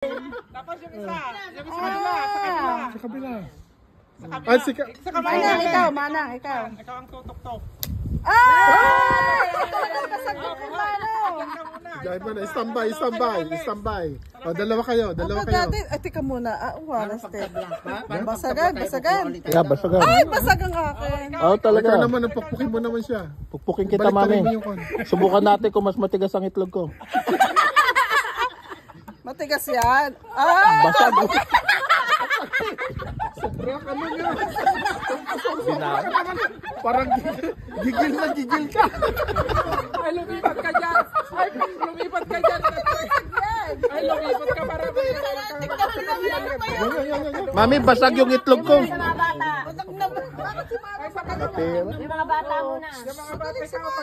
Tapos yung isa kabila, Sa kabila. Ay, sa kabila. Ikaw, Manang, ikaw. Ikaw ang tutok-tok. Ay! Kasagod ko, Manang. Diyan mo na, standby. O, dalawa kayo. Ay, tika muna. Walas, te. Basagan. Yeah, basagan. Ay, basagan akin. Oo, talaga. Ikaw naman, pukpukin mo naman siya. Pukpukin kita, mami. Subukan natin kung mas matigas ang itlog ko. Matigas yan. Ah! Basag. Parang gigil ka. Ay, lumipat ka dyan. Ay, lumipat ka para Mami, basag yung itlog ko. Ay, sa kabila. Yung mga bata muna. Yung mga bata ikaw,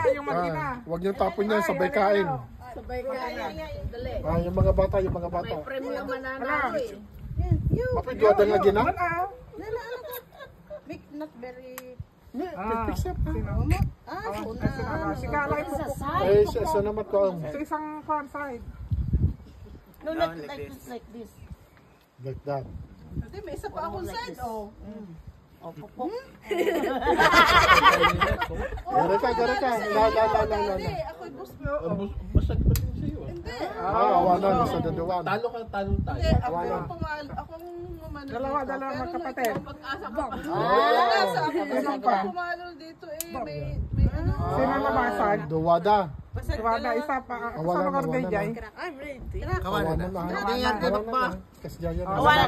yung magina. Huwag niyo tapon niya, sabay kain. Yung mga bata. Premium mananalo eh. Mapidyodan lagi na. Not very... Sigalay po. Eh, siya naman ko. Sa isang farm side. No, not like this. Like that. Hindi, may isa pa akong side, oh. Gara ka. La. Hindi, ako'y gusto. Basag pa din sa'yo. Hindi. Awa na, sa daduwan. Talo tayo. Hindi, akong umano dito. Dalawa Pero magkapatid. nasa ako pumalo dito eh. May ano. Sino nabasag? Duwada. Wala, isa pa. Wala Sa na. Corday. Wala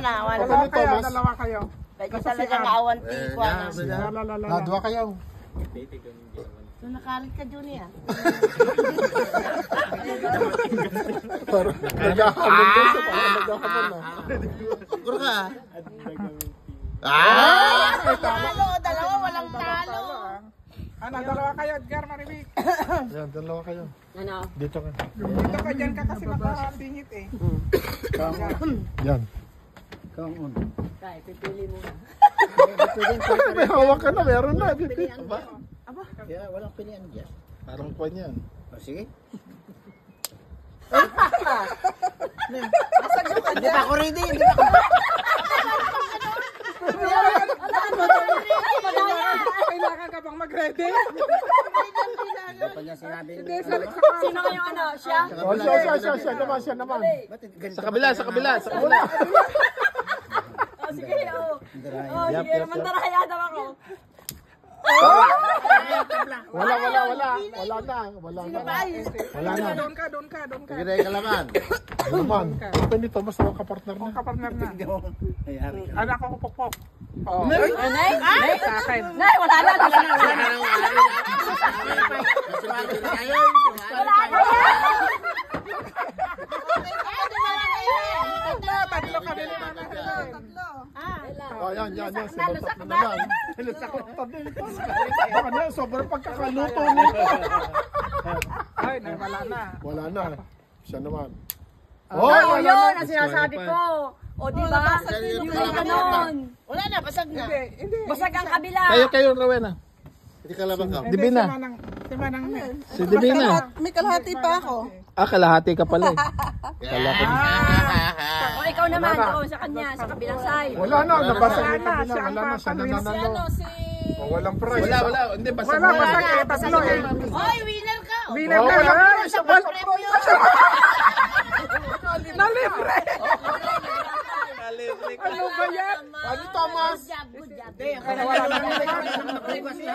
na. Dalawa kayo, dalawa kayo. Kaya talaga naawan tikwa. Dua kayo. So nakalit ka, Junior. Parang naghahamon doon sa parang naghahamon na. Puro ka. Talo, dalawa, walang talo. Ano, dalawa kayo, Edgar Maribik. Yan, dalawa kayo. Ano? Dito ka. Dito ka dyan ka kasi nakabingit eh. Yan. Kaya, pipili mo na. May hawak ka na, meron na. Yeah, walang pilihan dyan. Parang kwan yan. Sige. Hindi pa ako ready. Kailangan ka bang mag-ready? Hindi pa niya sinabi. Hindi, salik sa Sino kayong ano? Siya? Siya naman. Sa kabila. Oh, sige. Oh, sige. Mantaraya daw ako. Wala na. Doon ka. Sige, kalaman. Naman. Open nito, mas mga kapartner na. Kapartner na. Anak ko pupok. Oh. Nay? Sa akin. Nay, wala na. Tatlo kami ni Mama Helen. Oh, yan. Sinuntok na naman. Baka na, sobrang pagkakaluto nito. Ay, wala na. Wala na. Siya naman. Oh, yun ang sinasabi ko. O, di ba? Yung ganon. Wala na, basag na. Hindi. Basag ang kabila. Kayo, Rowena. Hindi ka labang ka. Divina. Si Manang. Si Divina. May kalahati pa ako. Kalahati ka pala eh. O, ikaw naman. O, sa kanya, sa kabilang side. Wala na, nabasa yung kabila. Wala na, siya nananalo. Walang prize. Wala. Hindi, basag Wala, na. basag eh. Tatlo eh. Oy, winner ka. Winner ka. Nalibre. Ano ba yan? Ano, Thomas? Good job.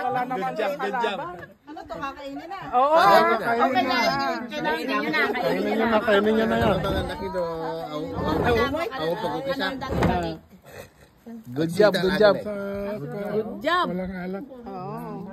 Wala naman yung kalaban. Ano to, kakainin na? Oo. Okay na. Kainin niyo na yan. Good job. Good job. Walang alat. Oo.